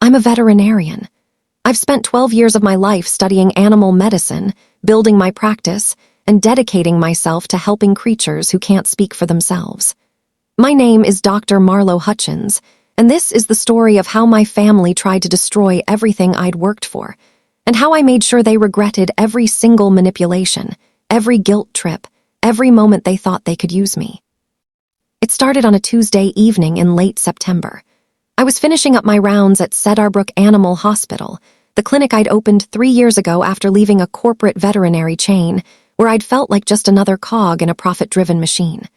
I'm a veterinarian. I've spent 12 years of my life studying animal medicine, building my practice, and dedicating myself to helping creatures who can't speak for themselves. My name is Dr. Marlowe Hutchins, and this is the story of how my family tried to destroy everything I'd worked for, and how I made sure they regretted every single manipulation, every guilt trip, every moment they thought they could use me. It started on a Tuesday evening in late September. I was finishing up my rounds at Cedarbrook Animal Hospital, the clinic I'd opened 3 years ago after leaving a corporate veterinary chain where I'd felt like just another cog in a profit-driven machine.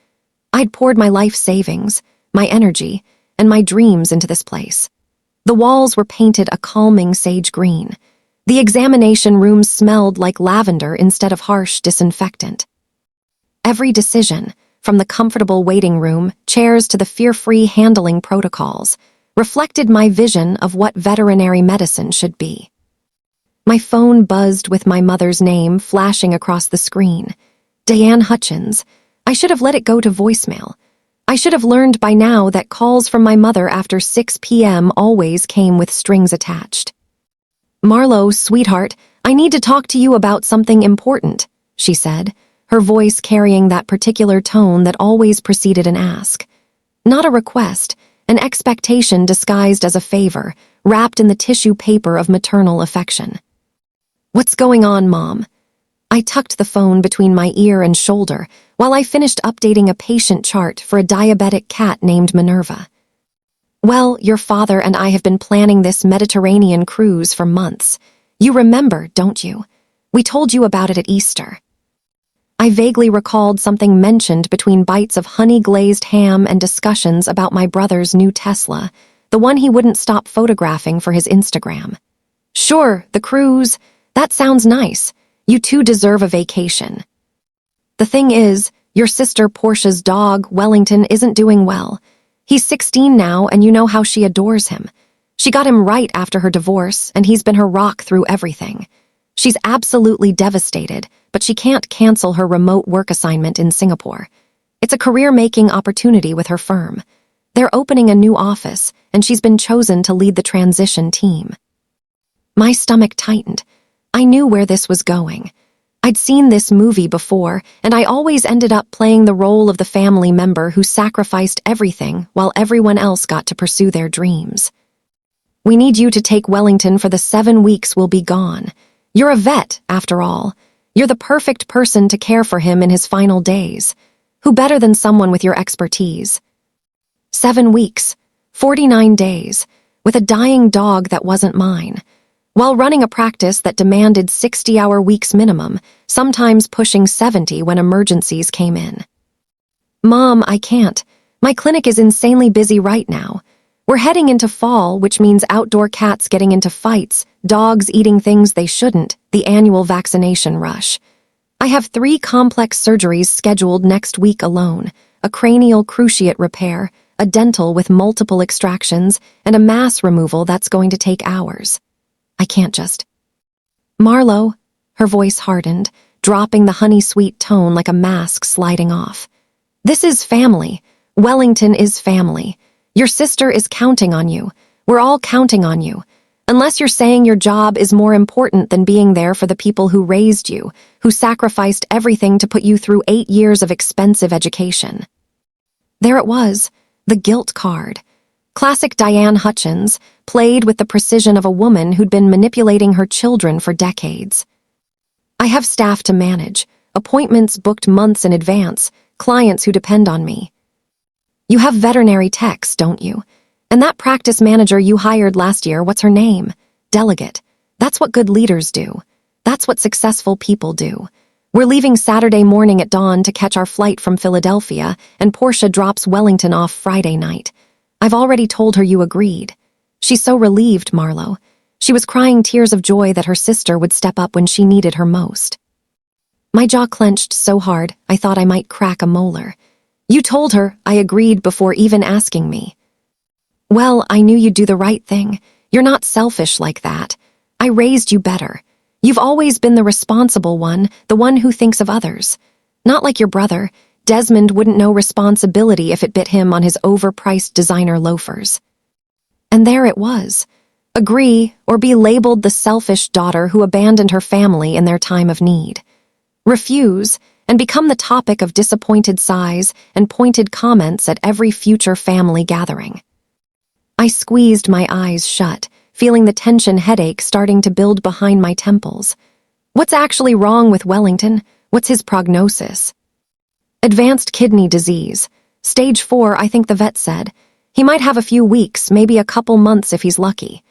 I'd poured my life savings, my energy, and my dreams into this place. The walls were painted a calming sage green. The examination rooms smelled like lavender instead of harsh disinfectant. Every decision, from the comfortable waiting room, chairs to the fear-free handling protocols, reflected my vision of what veterinary medicine should be. My phone buzzed with my mother's name flashing across the screen. Diane Hutchins. I should have let it go to voicemail. I should have learned by now that calls from my mother after 6 p.m. always came with strings attached. "Marlowe, sweetheart, I need to talk to you about something important," she said, her voice carrying that particular tone that always preceded an ask. Not a request, an expectation disguised as a favor, wrapped in the tissue paper of maternal affection. "What's going on, Mom?" I tucked the phone between my ear and shoulder while I finished updating a patient chart for a diabetic cat named Minerva. "Well, your father and I have been planning this Mediterranean cruise for months. You remember, don't you? We told you about it at Easter." I vaguely recalled something mentioned between bites of honey-glazed ham and discussions about my brother's new Tesla, the one he wouldn't stop photographing for his Instagram. "Sure, the cruise. That sounds nice. You two deserve a vacation. The thing is, your sister Portia's dog, Wellington, isn't doing well. He's 16 now, and you know how she adores him. She got him right after her divorce, and he's been her rock through everything. She's absolutely devastated, but she can't cancel her remote work assignment in Singapore. It's a career-making opportunity with her firm. They're opening a new office, and she's been chosen to lead the transition team." My stomach tightened. I knew where this was going. I'd seen this movie before, and I always ended up playing the role of the family member who sacrificed everything while everyone else got to pursue their dreams. "We need you to take Wellington for the 7 weeks we'll be gone. You're a vet, after all. You're the perfect person to care for him in his final days. Who better than someone with your expertise?" 7 weeks, 49 days, with a dying dog that wasn't mine, while running a practice that demanded 60-hour weeks minimum, sometimes pushing 70 when emergencies came in. "Mom, I can't. My clinic is insanely busy right now. We're heading into fall, which means outdoor cats getting into fights, dogs eating things they shouldn't, the annual vaccination rush. I have 3 complex surgeries scheduled next week alone, a cranial cruciate repair, a dental with multiple extractions, and a mass removal that's going to take hours. I can't just—" "Marlowe," her voice hardened, dropping the honey-sweet tone like a mask sliding off. "This is family. Wellington is family. Your sister is counting on you. We're all counting on you. Unless you're saying your job is more important than being there for the people who raised you, who sacrificed everything to put you through 8 years of expensive education." There it was, the guilt card. Classic Diane Hutchins, played with the precision of a woman who'd been manipulating her children for decades. "I have staff to manage, appointments booked months in advance, clients who depend on me." "You have veterinary techs, don't you? And that practice manager you hired last year, what's her name? Delegate. That's what good leaders do. That's what successful people do. We're leaving Saturday morning at dawn to catch our flight from Philadelphia, and Portia drops Wellington off Friday night. I've already told her you agreed. She's so relieved, Marlowe. She was crying tears of joy that her sister would step up when she needed her most." My jaw clenched so hard I thought I might crack a molar. "You told her I agreed before even asking me." "Well, I knew you'd do the right thing. You're not selfish like that. I raised you better. You've always been the responsible one, the one who thinks of others. Not like your brother. Desmond wouldn't know responsibility if it bit him on his overpriced designer loafers." And there it was. Agree or be labeled the selfish daughter who abandoned her family in their time of need. Refuse and become the topic of disappointed sighs and pointed comments at every future family gathering. I squeezed my eyes shut, feeling the tension headache starting to build behind my temples. What's actually wrong with Wellington? What's his prognosis? Advanced kidney disease. Stage 4, I think the vet said. He might have a few weeks, maybe a couple months if he's lucky.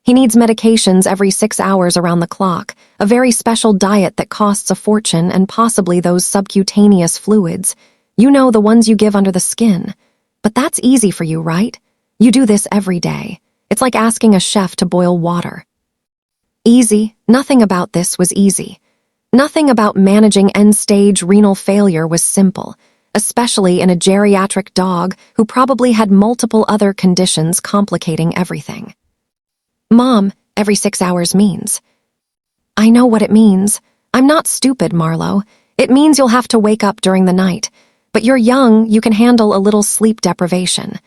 He needs medications every 6 hours around the clock, a very special diet that costs a fortune, and possibly those subcutaneous fluids. You know, the ones you give under the skin. But that's easy for you, right? You do this every day. It's like asking a chef to boil water. Easy? Nothing about this was easy. Nothing about managing end-stage renal failure was simple, especially in a geriatric dog who probably had multiple other conditions complicating everything. Mom, every 6 hours means. I know what it means. I'm not stupid, Marlowe. It means you'll have to wake up during the night. But you're young, you can handle a little sleep deprivation.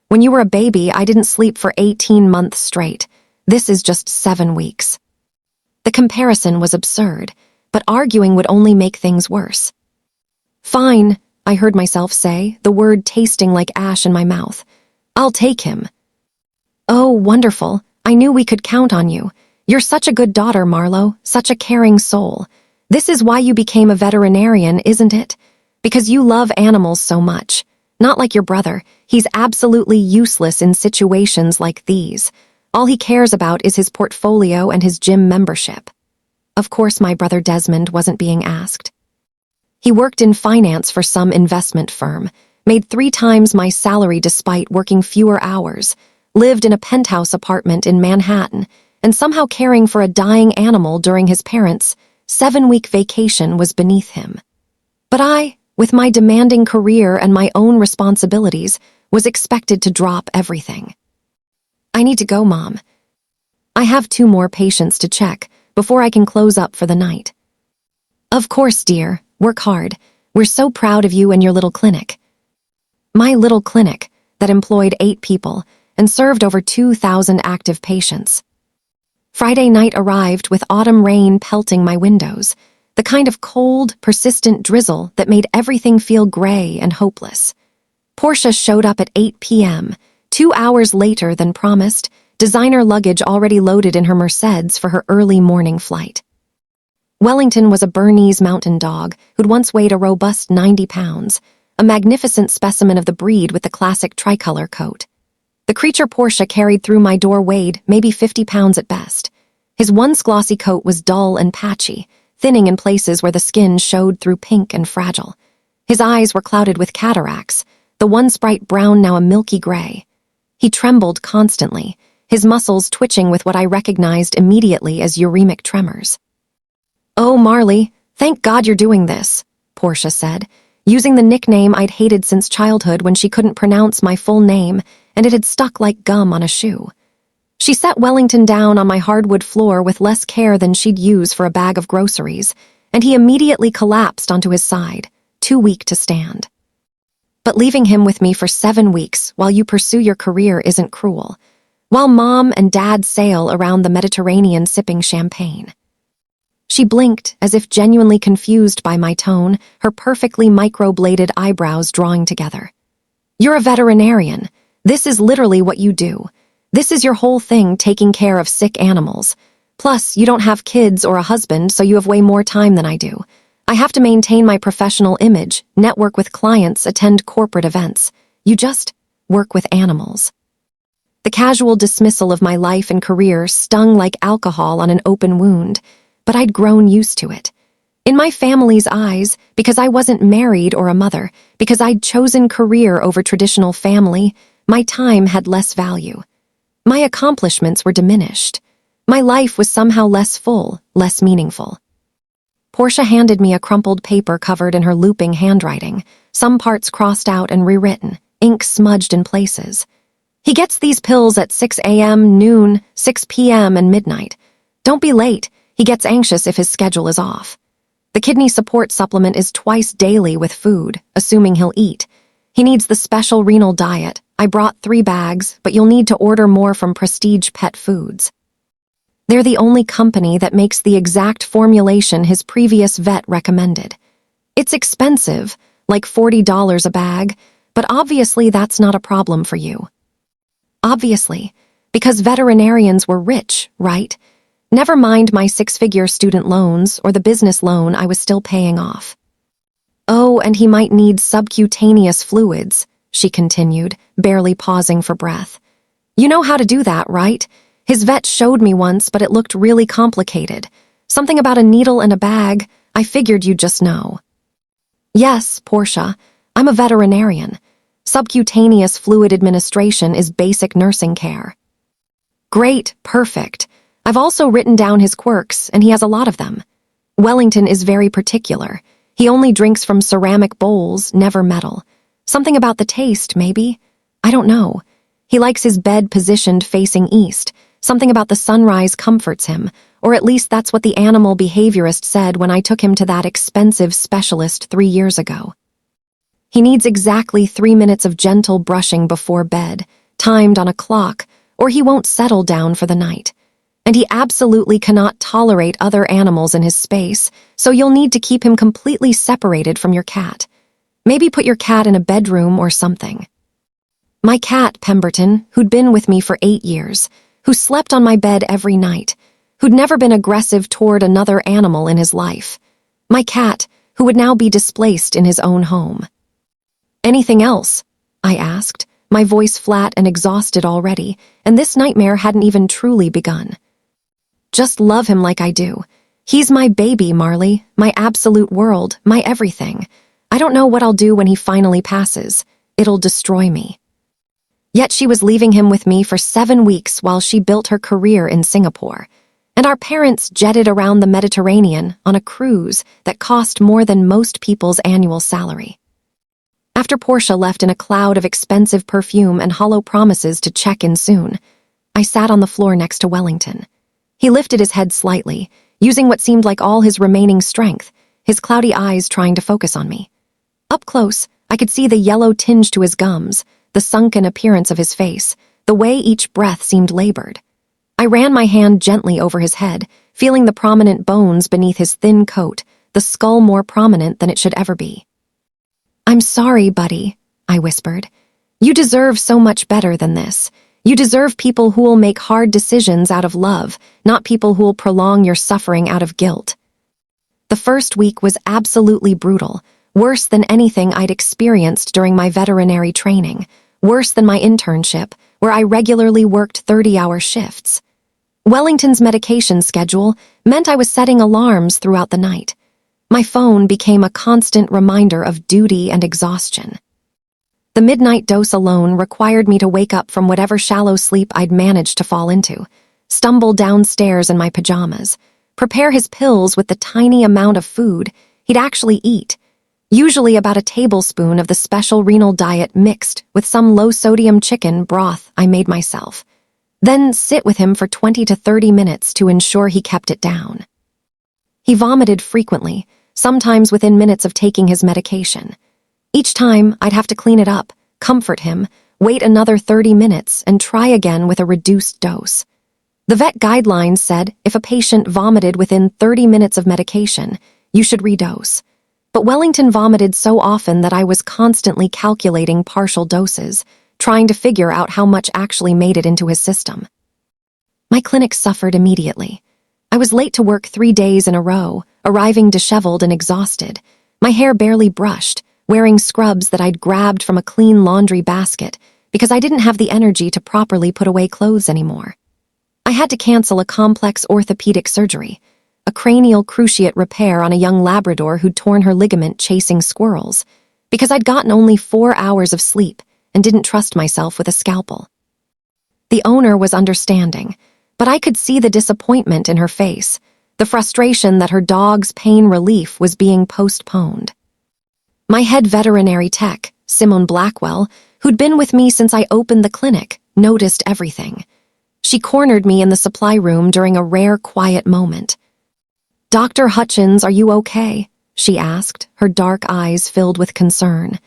When you were a baby, I didn't sleep for 18 months straight. This is just 7 weeks. The comparison was absurd, but arguing would only make things worse. Fine, I heard myself say, the word tasting like ash in my mouth. I'll take him. Oh, wonderful. I knew we could count on you. You're such a good daughter, Marlowe, such a caring soul. This is why you became a veterinarian, isn't it? Because you love animals so much. Not like your brother. He's absolutely useless in situations like these. All he cares about is his portfolio and his gym membership. Of course, my brother Desmond wasn't being asked. He worked in finance for some investment firm, made 3 times my salary despite working fewer hours, lived in a penthouse apartment in Manhattan, and somehow caring for a dying animal during his parents' 7-week vacation was beneath him. But I, with my demanding career and my own responsibilities, was expected to drop everything. I need to go, Mom. I have 2 more patients to check before I can close up for the night. Of course, dear. Work hard. We're so proud of you and your little clinic. My little clinic that employed 8 people and served over 2,000 active patients. Friday night arrived with autumn rain pelting my windows, the kind of cold, persistent drizzle that made everything feel gray and hopeless. Portia showed up at 8 p.m., 2 hours later than promised, designer luggage already loaded in her Mercedes for her early morning flight. Wellington was a Bernese Mountain Dog who'd once weighed a robust 90 pounds, a magnificent specimen of the breed with the classic tricolor coat. The creature Portia carried through my door weighed maybe 50 pounds at best. His once glossy coat was dull and patchy, thinning in places where the skin showed through pink and fragile. His eyes were clouded with cataracts, the once bright brown now a milky gray. He trembled constantly, his muscles twitching with what I recognized immediately as uremic tremors. "Oh, Marley, thank God you're doing this," Portia said, using the nickname I'd hated since childhood when she couldn't pronounce my full name and it had stuck like gum on a shoe. She set Wellington down on my hardwood floor with less care than she'd use for a bag of groceries, and he immediately collapsed onto his side, too weak to stand. But leaving him with me for 7 weeks while you pursue your career isn't cruel, while Mom and Dad sail around the Mediterranean sipping champagne. She blinked, as if genuinely confused by my tone, her perfectly microbladed eyebrows drawing together. "You're a veterinarian. This is literally what you do. This is your whole thing, taking care of sick animals. Plus, you don't have kids or a husband, so you have way more time than I do. I have to maintain my professional image, network with clients, attend corporate events. You just work with animals." The casual dismissal of my life and career stung like alcohol on an open wound, but I'd grown used to it. In my family's eyes, because I wasn't married or a mother, because I'd chosen career over traditional family, my time had less value. My accomplishments were diminished. My life was somehow less full, less meaningful. Portia handed me a crumpled paper covered in her looping handwriting, some parts crossed out and rewritten, ink smudged in places. "He gets these pills at 6 a.m., noon, 6 p.m., and midnight. Don't be late. He gets anxious if his schedule is off. The kidney support supplement is twice daily with food, assuming he'll eat. He needs the special renal diet. I brought 3 bags, but you'll need to order more from Prestige Pet Foods." They're the only company that makes the exact formulation his previous vet recommended. It's expensive, like $40 a bag, but obviously that's not a problem for you. Obviously, because veterinarians were rich, right? Never mind my six-figure student loans or the business loan I was still paying off. Oh, and he might need subcutaneous fluids, she continued, barely pausing for breath. You know how to do that, right? His vet showed me once, but it looked really complicated. Something about a needle and a bag. I figured you'd just know. Yes, Portia, I'm a veterinarian. Subcutaneous fluid administration is basic nursing care. Great, perfect. I've also written down his quirks, and he has a lot of them. Wellington is very particular. He only drinks from ceramic bowls, never metal. Something about the taste, maybe? I don't know. He likes his bed positioned facing east. Something about the sunrise comforts him, or at least that's what the animal behaviorist said when I took him to that expensive specialist 3 years ago. He needs exactly 3 minutes of gentle brushing before bed, timed on a clock, or he won't settle down for the night. And he absolutely cannot tolerate other animals in his space, so you'll need to keep him completely separated from your cat. Maybe put your cat in a bedroom or something. My cat, Pemberton, who'd been with me for 8 years, who slept on my bed every night, who'd never been aggressive toward another animal in his life. My cat, who would now be displaced in his own home. Anything else? I asked, my voice flat and exhausted already, and this nightmare hadn't even truly begun. Just love him like I do. He's my baby, Marley, my absolute world, my everything. I don't know what I'll do when he finally passes. It'll destroy me. Yet she was leaving him with me for 7 weeks while she built her career in Singapore. And our parents jetted around the Mediterranean on a cruise that cost more than most people's annual salary. After Portia left in a cloud of expensive perfume and hollow promises to check in soon, I sat on the floor next to Wellington. He lifted his head slightly, using what seemed like all his remaining strength, his cloudy eyes trying to focus on me. Up close, I could see the yellow tinge to his gums, the sunken appearance of his face, the way each breath seemed labored. I ran my hand gently over his head, feeling the prominent bones beneath his thin coat, the skull more prominent than it should ever be. I'm sorry, buddy, I whispered. You deserve so much better than this. You deserve people who will make hard decisions out of love, not people who will prolong your suffering out of guilt. The first week was absolutely brutal, worse than anything I'd experienced during my veterinary training, worse than my internship, where I regularly worked 30-hour shifts. Wellington's medication schedule meant I was setting alarms throughout the night. My phone became a constant reminder of duty and exhaustion. The midnight dose alone required me to wake up from whatever shallow sleep I'd managed to fall into, stumble downstairs in my pajamas, prepare his pills with the tiny amount of food he'd actually eat, usually about a tablespoon of the special renal diet mixed with some low-sodium chicken broth I made myself, then sit with him for 20 to 30 minutes to ensure he kept it down. He vomited frequently, sometimes within minutes of taking his medication. Each time, I'd have to clean it up, comfort him, wait another 30 minutes, and try again with a reduced dose. The vet guidelines said if a patient vomited within 30 minutes of medication, you should redose. But Wellington vomited so often that I was constantly calculating partial doses, trying to figure out how much actually made it into his system. My clinic suffered immediately. I was late to work 3 days in a row, arriving disheveled and exhausted, my hair barely brushed, wearing scrubs that I'd grabbed from a clean laundry basket because I didn't have the energy to properly put away clothes anymore. I had to cancel a complex orthopedic surgery, a cranial cruciate repair on a young Labrador who'd torn her ligament chasing squirrels, because I'd gotten only 4 hours of sleep and didn't trust myself with a scalpel. The owner was understanding, but I could see the disappointment in her face, the frustration that her dog's pain relief was being postponed. My head veterinary tech, Simone Blackwell, who'd been with me since I opened the clinic, noticed everything. She cornered me in the supply room during a rare quiet moment. "Dr. Hutchins, are you okay?" she asked, her dark eyes filled with concern.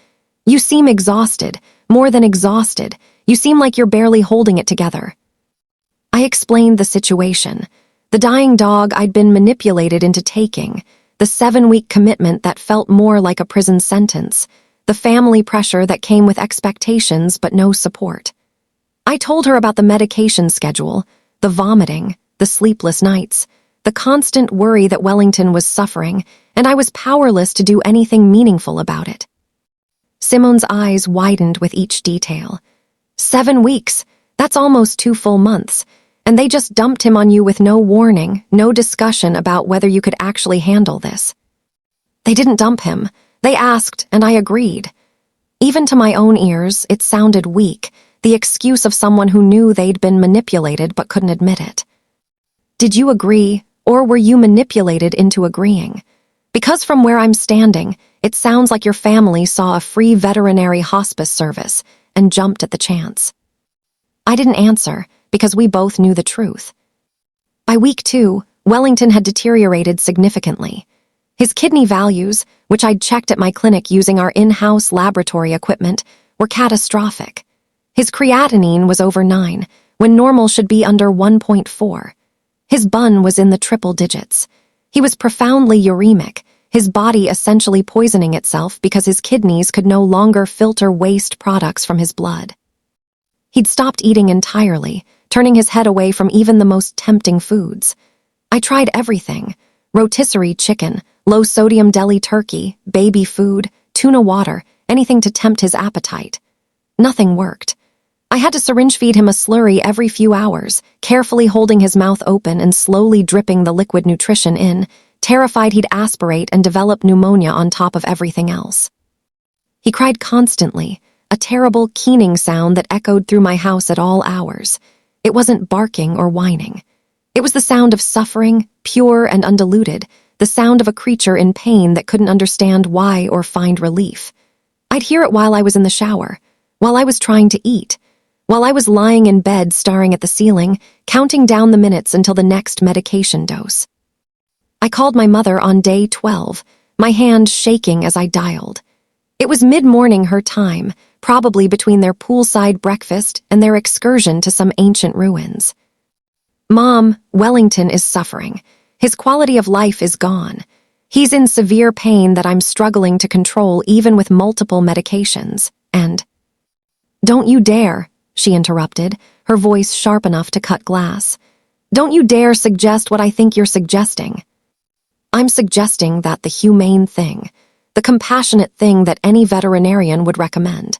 "You seem exhausted, more than exhausted. You seem like you're barely holding it together." I explained the situation. The dying dog I'd been manipulated into taking, the 7-week commitment that felt more like a prison sentence, the family pressure that came with expectations but no support. I told her about the medication schedule, the vomiting, the sleepless nights, the constant worry that Wellington was suffering, and I was powerless to do anything meaningful about it. Simone's eyes widened with each detail. 7 weeks, that's almost 2 full months, and they just dumped him on you with no warning, no discussion about whether you could actually handle this. They didn't dump him. They asked, and I agreed. Even to my own ears, it sounded weak, the excuse of someone who knew they'd been manipulated but couldn't admit it. Did you agree, or were you manipulated into agreeing? Because from where I'm standing, it sounds like your family saw a free veterinary hospice service and jumped at the chance. I didn't answer, because we both knew the truth. By week 2, Wellington had deteriorated significantly. His kidney values, which I'd checked at my clinic using our in-house laboratory equipment, were catastrophic. His creatinine was over 9, when normal should be under 1.4. His bun was in the triple digits. He was profoundly uremic, his body essentially poisoning itself because his kidneys could no longer filter waste products from his blood. He'd stopped eating entirely, turning his head away from even the most tempting foods. I tried everything: rotisserie chicken, low-sodium deli turkey, baby food, tuna water, anything to tempt his appetite. Nothing worked. I had to syringe feed him a slurry every few hours, carefully holding his mouth open and slowly dripping the liquid nutrition in, terrified he'd aspirate and develop pneumonia on top of everything else. He cried constantly, a terrible keening sound that echoed through my house at all hours. It wasn't barking or whining. It was the sound of suffering, pure and undiluted, the sound of a creature in pain that couldn't understand why or find relief. I'd hear it while I was in the shower, while I was trying to eat, while I was lying in bed staring at the ceiling, counting down the minutes until the next medication dose. I called my mother on day 12, my hand shaking as I dialed. It was mid-morning her time, probably between their poolside breakfast and their excursion to some ancient ruins. "Mom, Wellington is suffering. His quality of life is gone. He's in severe pain that I'm struggling to control even with multiple medications, and—" "Don't you dare," she interrupted, her voice sharp enough to cut glass. "Don't you dare suggest what I think you're suggesting. I'm suggesting that the humane thing, the compassionate thing that any veterinarian would recommend.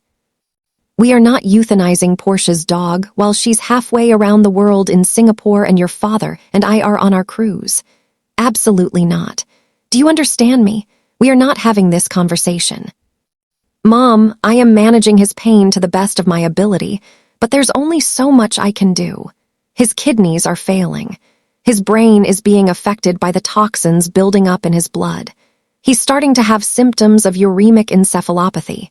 We are not euthanizing Portia's dog while she's halfway around the world in Singapore and your father and I are on our cruise. Absolutely not. Do you understand me? We are not having this conversation. Mom, I am managing his pain to the best of my ability, but there's only so much I can do. His kidneys are failing. His brain is being affected by the toxins building up in his blood. He's starting to have symptoms of uremic encephalopathy.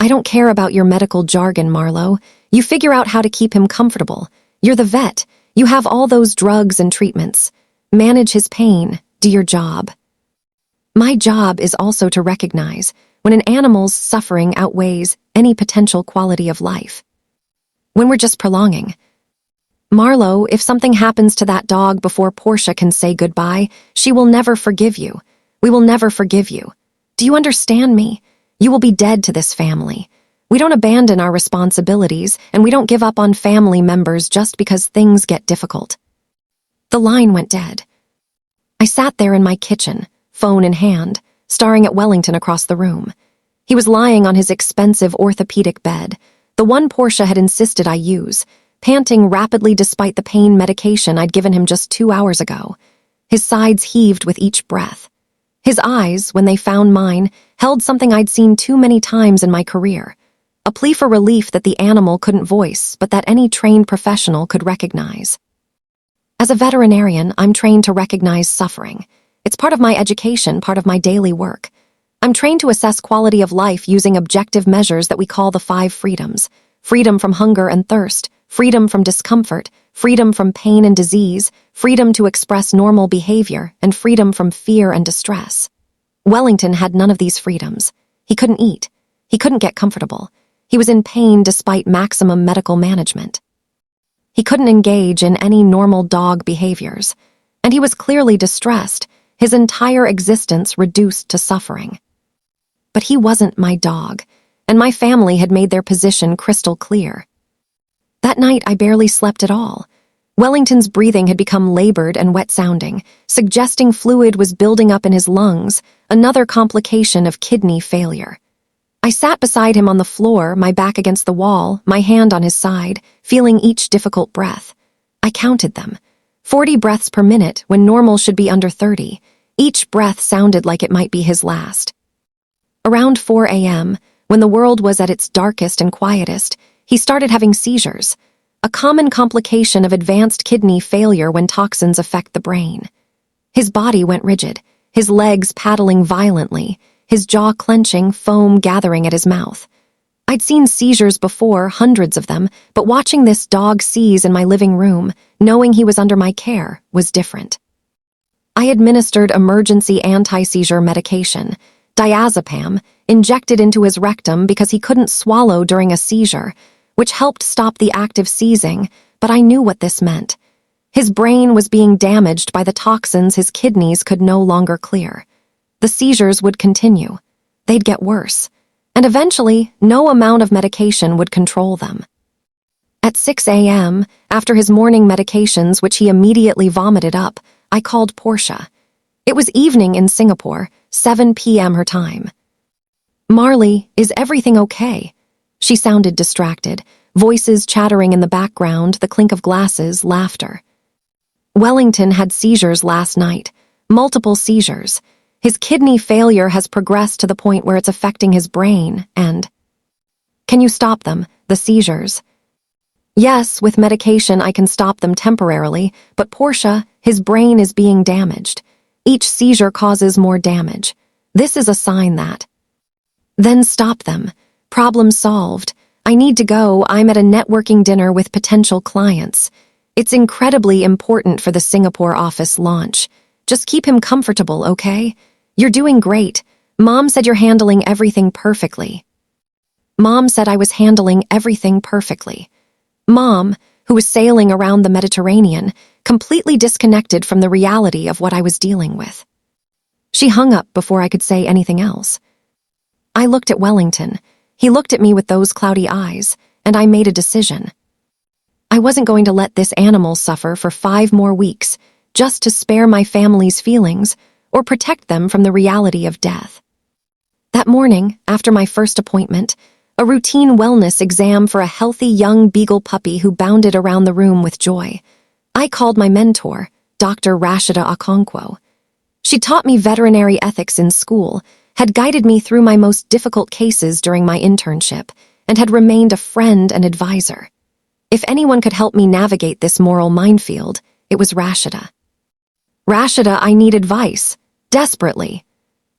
I don't care about your medical jargon, Marlowe. You figure out how to keep him comfortable. You're the vet. You have all those drugs and treatments. Manage his pain. Do your job. My job is also to recognize when an animal's suffering outweighs any potential quality of life. When we're just prolonging. Marlowe, if something happens to that dog before Portia can say goodbye, she will never forgive you. We will never forgive you. Do you understand me? You will be dead to this family. We don't abandon our responsibilities, and we don't give up on family members just because things get difficult." The line went dead. I sat there in my kitchen, phone in hand, staring at Wellington across the room. He was lying on his expensive orthopedic bed, the one Portia had insisted I use, panting rapidly despite the pain medication I'd given him just 2 hours ago. His sides heaved with each breath. His eyes, when they found mine, held something I'd seen too many times in my career, a plea for relief that the animal couldn't voice, but that any trained professional could recognize. As a veterinarian, I'm trained to recognize suffering. It's part of my education, part of my daily work. I'm trained to assess quality of life using objective measures that we call the 5 freedoms: freedom from hunger and thirst, freedom from discomfort, freedom from pain and disease, freedom to express normal behavior, and freedom from fear and distress. Wellington had none of these freedoms. He couldn't eat. He couldn't get comfortable. He was in pain despite maximum medical management. He couldn't engage in any normal dog behaviors, and he was clearly distressed, his entire existence reduced to suffering. But he wasn't my dog, and my family had made their position crystal clear. That night, I barely slept at all. Wellington's breathing had become labored and wet-sounding, suggesting fluid was building up in his lungs, another complication of kidney failure. I sat beside him on the floor, my back against the wall, my hand on his side, feeling each difficult breath. I counted them. 40 breaths per minute when normal should be under 30. Each breath sounded like it might be his last. Around 4 a.m., when the world was at its darkest and quietest, he started having seizures, a common complication of advanced kidney failure when toxins affect the brain. His body went rigid, his legs paddling violently, his jaw clenching, foam gathering at his mouth. I'd seen seizures before, hundreds of them, but watching this dog seize in my living room, knowing he was under my care, was different. I administered emergency anti-seizure medication, diazepam, injected into his rectum because he couldn't swallow during a seizure, which helped stop the active seizing, but I knew what this meant. His brain was being damaged by the toxins his kidneys could no longer clear. The seizures would continue. They'd get worse. And eventually, no amount of medication would control them. At 6 a.m., after his morning medications, which he immediately vomited up, I called Portia. It was evening in Singapore, 7 p.m. her time. "Marley, is everything okay?" She sounded distracted, voices chattering in the background, the clink of glasses, laughter. "Wellington had seizures last night, multiple seizures. His kidney failure has progressed to the point where it's affecting his brain, and—" "Can you stop them, the seizures?" "Yes, with medication I can stop them temporarily, but Portia, his brain is being damaged. Each seizure causes more damage. This is a sign that—" "Then stop them. Problem solved. I need to go. I'm at a networking dinner with potential clients. It's incredibly important for the Singapore office launch. Just keep him comfortable, okay? You're doing great. Mom said you're handling everything perfectly." Mom said I was handling everything perfectly. Mom, who was sailing around the Mediterranean, completely disconnected from the reality of what I was dealing with. She hung up before I could say anything else. I looked at Wellington. He looked at me with those cloudy eyes, and I made a decision. I wasn't going to let this animal suffer for 5 more weeks, just to spare my family's feelings or protect them from the reality of death. That morning, after my first appointment, a routine wellness exam for a healthy young beagle puppy who bounded around the room with joy, I called my mentor, Dr. Rashida Okonkwo. She taught me veterinary ethics in school, had guided me through my most difficult cases during my internship, and had remained a friend and advisor. If anyone could help me navigate this moral minefield, it was Rashida. "Rashida, I need advice. Desperately."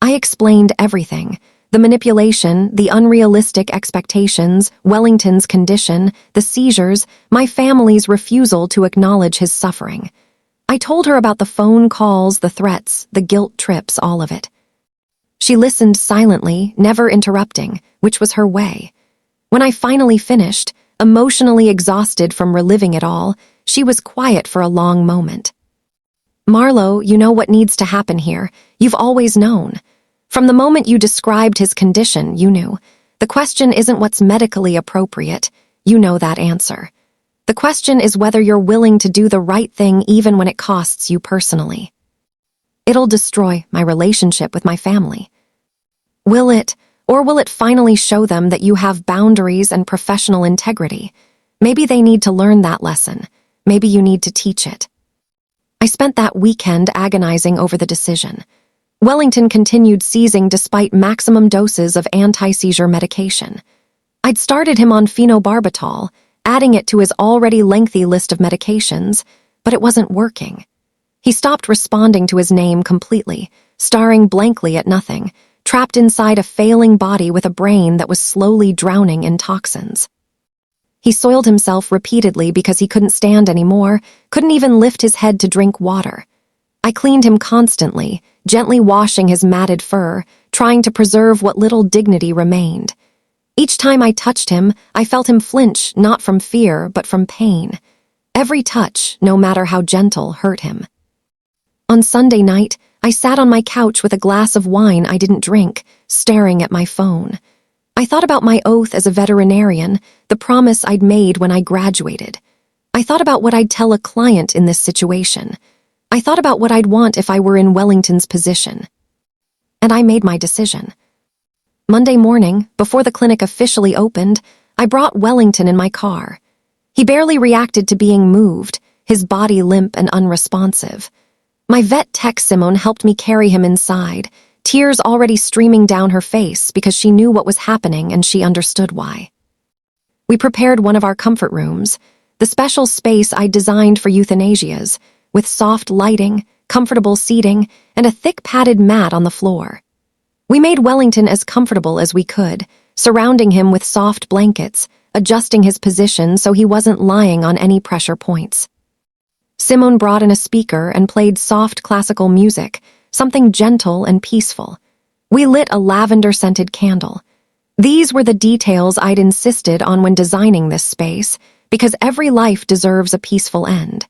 I explained everything. The manipulation, the unrealistic expectations, Wellington's condition, the seizures, my family's refusal to acknowledge his suffering. I told her about the phone calls, the threats, the guilt trips, all of it. She listened silently, never interrupting, which was her way. When I finally finished, emotionally exhausted from reliving it all, she was quiet for a long moment. "Marlowe, you know what needs to happen here. You've always known. From the moment you described his condition, you knew. The question isn't what's medically appropriate. You know that answer. The question is whether you're willing to do the right thing even when it costs you personally. It'll destroy my relationship with my family. Will it, or will it finally show them that you have boundaries and professional integrity? Maybe they need to learn that lesson. Maybe you need to teach it." I spent that weekend agonizing over the decision. Wellington continued seizing despite maximum doses of anti-seizure medication. I'd started him on phenobarbital, adding it to his already lengthy list of medications, but it wasn't working. He stopped responding to his name completely, staring blankly at nothing, trapped inside a failing body with a brain that was slowly drowning in toxins. He soiled himself repeatedly because he couldn't stand anymore, couldn't even lift his head to drink water. I cleaned him constantly, gently washing his matted fur, trying to preserve what little dignity remained. Each time I touched him, I felt him flinch, not from fear, but from pain. Every touch, no matter how gentle, hurt him. On Sunday night, I sat on my couch with a glass of wine I didn't drink, staring at my phone. I thought about my oath as a veterinarian, the promise I'd made when I graduated. I thought about what I'd tell a client in this situation. I thought about what I'd want if I were in Wellington's position. And I made my decision. Monday morning, before the clinic officially opened, I brought Wellington in my car. He barely reacted to being moved, his body limp and unresponsive. My vet tech Simone helped me carry him inside, tears already streaming down her face because she knew what was happening and she understood why. We prepared one of our comfort rooms, the special space I designed for euthanasias, with soft lighting, comfortable seating, and a thick padded mat on the floor. We made Wellington as comfortable as we could, surrounding him with soft blankets, adjusting his position so he wasn't lying on any pressure points. Simone brought in a speaker and played soft classical music, something gentle and peaceful. We lit a lavender-scented candle. These were the details I'd insisted on when designing this space, because every life deserves a peaceful end.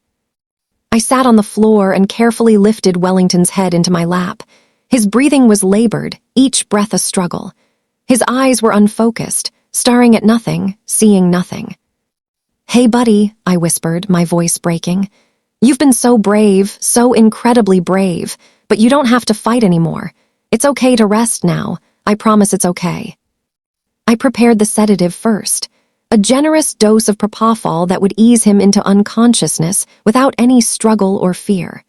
I sat on the floor and carefully lifted Wellington's head into my lap. His breathing was labored, each breath a struggle. His eyes were unfocused, staring at nothing, seeing nothing. "Hey, buddy," I whispered, my voice breaking. "You've been so brave, so incredibly brave, but you don't have to fight anymore. It's okay to rest now. I promise it's okay." I prepared the sedative first, a generous dose of propofol that would ease him into unconsciousness without any struggle or fear.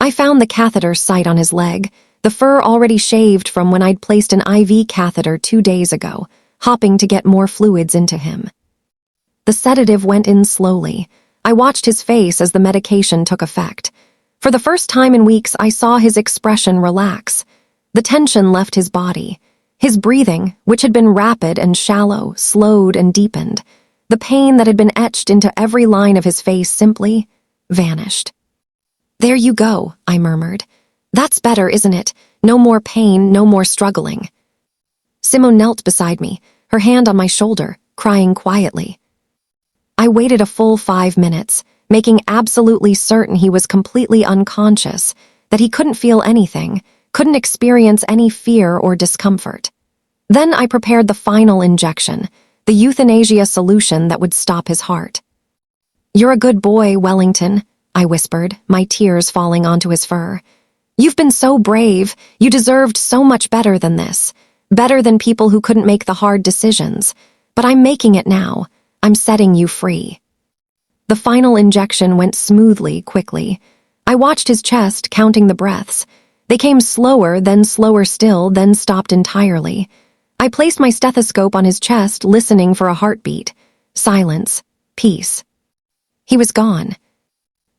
I found the catheter site on his leg, the fur already shaved from when I'd placed an IV catheter 2 days ago, hopping to get more fluids into him. The sedative went in slowly. I watched his face as the medication took effect. For the first time in weeks, I saw his expression relax. The tension left his body. His breathing, which had been rapid and shallow, slowed and deepened. The pain that had been etched into every line of his face simply vanished. "There you go," I murmured. "That's better, isn't it? No more pain, no more struggling." Simone knelt beside me, her hand on my shoulder, crying quietly. I waited a full 5 minutes, making absolutely certain he was completely unconscious, that he couldn't feel anything, couldn't experience any fear or discomfort. Then I prepared the final injection, the euthanasia solution that would stop his heart. "You're a good boy, Wellington," I whispered, my tears falling onto his fur. "You've been so brave. You deserved so much better than this. Better than people who couldn't make the hard decisions. But I'm making it now. I'm setting you free." The final injection went smoothly, quickly. I watched his chest, counting the breaths. They came slower, then slower still, then stopped entirely. I placed my stethoscope on his chest, listening for a heartbeat. Silence. Peace. He was gone.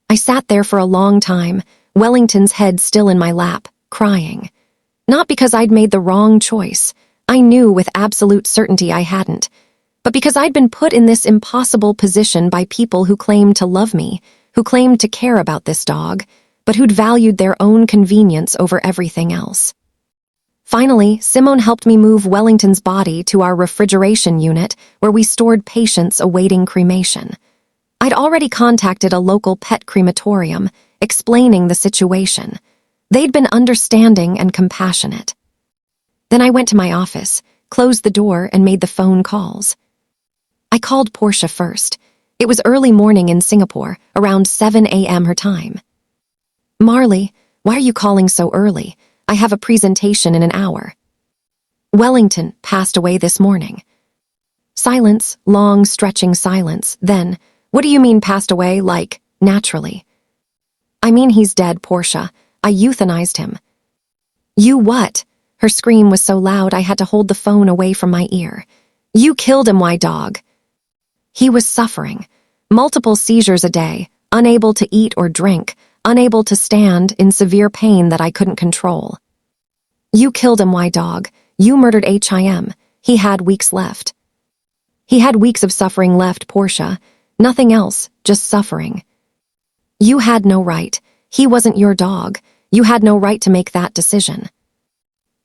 I sat there for a long time, Wellington's head still in my lap, crying. Not because I'd made the wrong choice. I knew with absolute certainty I hadn't. But because I'd been put in this impossible position by people who claimed to love me, who claimed to care about this dog, but who'd valued their own convenience over everything else. Finally, Simone helped me move Wellington's body to our refrigeration unit where we stored patients awaiting cremation. I'd already contacted a local pet crematorium, explaining the situation. They'd been understanding and compassionate. Then I went to my office, closed the door, and made the phone calls. I called Portia first. It was early morning in Singapore, around 7 a.m. her time. "Marley, why are you calling so early? I have a presentation in an hour." "Wellington passed away this morning." Silence, long, stretching silence. Then, "What do you mean passed away, like, naturally?" "I mean he's dead, Portia. I euthanized him." "You what?" Her scream was so loud I had to hold the phone away from my ear. "You killed him, why, dog?" He was suffering. Multiple seizures a day, unable to eat or drink, unable to stand, in severe pain that I couldn't control. "You killed him, why, dog? You murdered him. He had weeks left." "He had weeks of suffering left, Portia. Nothing else, just suffering." "You had no right. He wasn't your dog. You had no right to make that decision."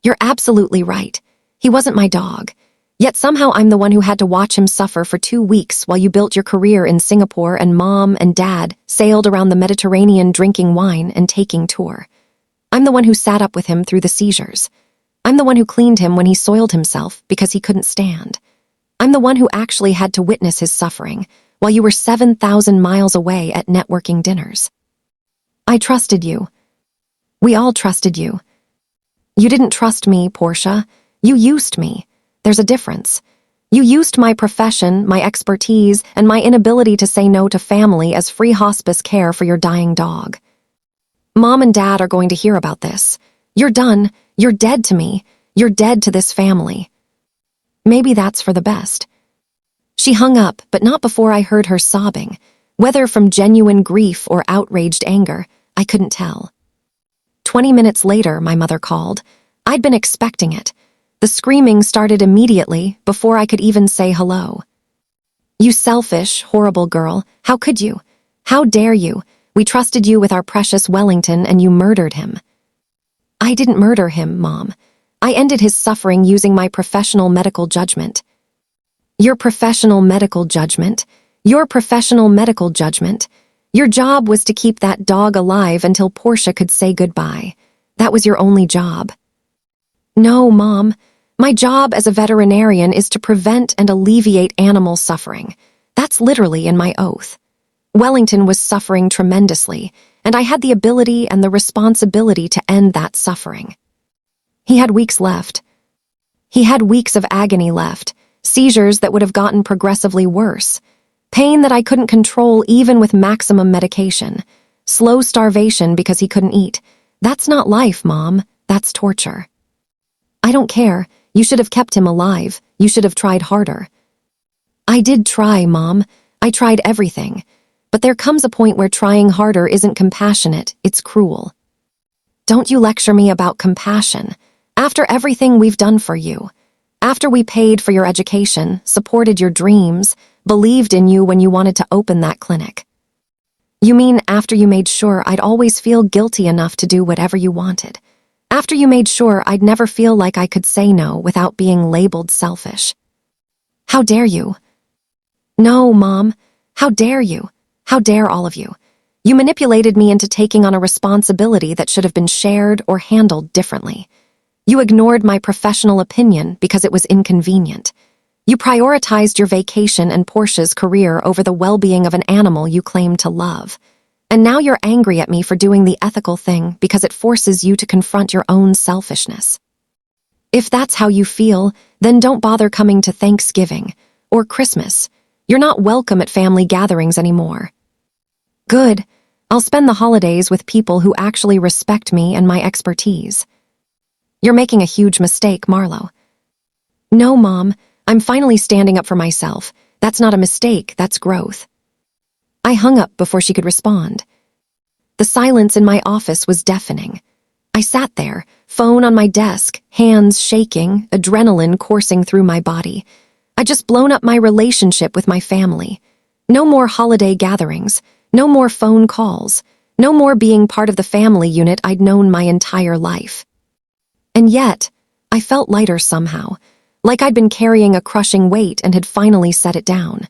"You're absolutely right. He wasn't my dog. Yet somehow I'm the one who had to watch him suffer for 2 weeks while you built your career in Singapore and Mom and Dad sailed around the Mediterranean drinking wine and taking tour. I'm the one who sat up with him through the seizures. I'm the one who cleaned him when he soiled himself because he couldn't stand. I'm the one who actually had to witness his suffering while you were 7,000 miles away at networking dinners. I trusted you. We all trusted you. You didn't trust me, Portia. You used me. There's a difference. You used my profession, my expertise, and my inability to say no to family as free hospice care for your dying dog. Mom and Dad are going to hear about this. You're done. You're dead to me. You're dead to this family. Maybe that's for the best. She hung up, but not before I heard her sobbing. Whether from genuine grief or outraged anger, I couldn't tell. 20 minutes later, my mother called. I'd been expecting it. The screaming started immediately, before I could even say hello. You selfish, horrible girl. How could you? How dare you? We trusted you with our precious Wellington and you murdered him. I didn't murder him, Mom. I ended his suffering using my professional medical judgment. Your professional medical judgment? Your professional medical judgment? Your job was to keep that dog alive until Portia could say goodbye. That was your only job. No, Mom. My job as a veterinarian is to prevent and alleviate animal suffering. That's literally in my oath. Wellington was suffering tremendously, and I had the ability and the responsibility to end that suffering. He had weeks left. He had weeks of agony left, seizures that would have gotten progressively worse, pain that I couldn't control even with maximum medication, slow starvation because he couldn't eat. That's not life, Mom. That's torture. I don't care. You should have kept him alive. You should have tried harder. I did try, Mom. I tried everything. But there comes a point where trying harder isn't compassionate, it's cruel. Don't you lecture me about compassion. After everything we've done for you, after we paid for your education, supported your dreams, believed in you when you wanted to open that clinic. You mean after you made sure I'd always feel guilty enough to do whatever you wanted? After you made sure I'd never feel like I could say no without being labeled selfish? How dare you? No, Mom. How dare you? How dare all of you? You manipulated me into taking on a responsibility that should have been shared or handled differently. You ignored my professional opinion because it was inconvenient. You prioritized your vacation and Portia's career over the well-being of an animal you claimed to love. And now you're angry at me for doing the ethical thing because it forces you to confront your own selfishness. If that's how you feel, then don't bother coming to Thanksgiving or Christmas. You're not welcome at family gatherings anymore. Good. I'll spend the holidays with people who actually respect me and my expertise. You're making a huge mistake, Marlowe. No, Mom. I'm finally standing up for myself. That's not a mistake, that's growth. I hung up before she could respond. The silence in my office was deafening. I sat there, phone on my desk, hands shaking, adrenaline coursing through my body. I'd just blown up my relationship with my family. No more holiday gatherings, no more phone calls, no more being part of the family unit I'd known my entire life. And yet, I felt lighter somehow, like I'd been carrying a crushing weight and had finally set it down.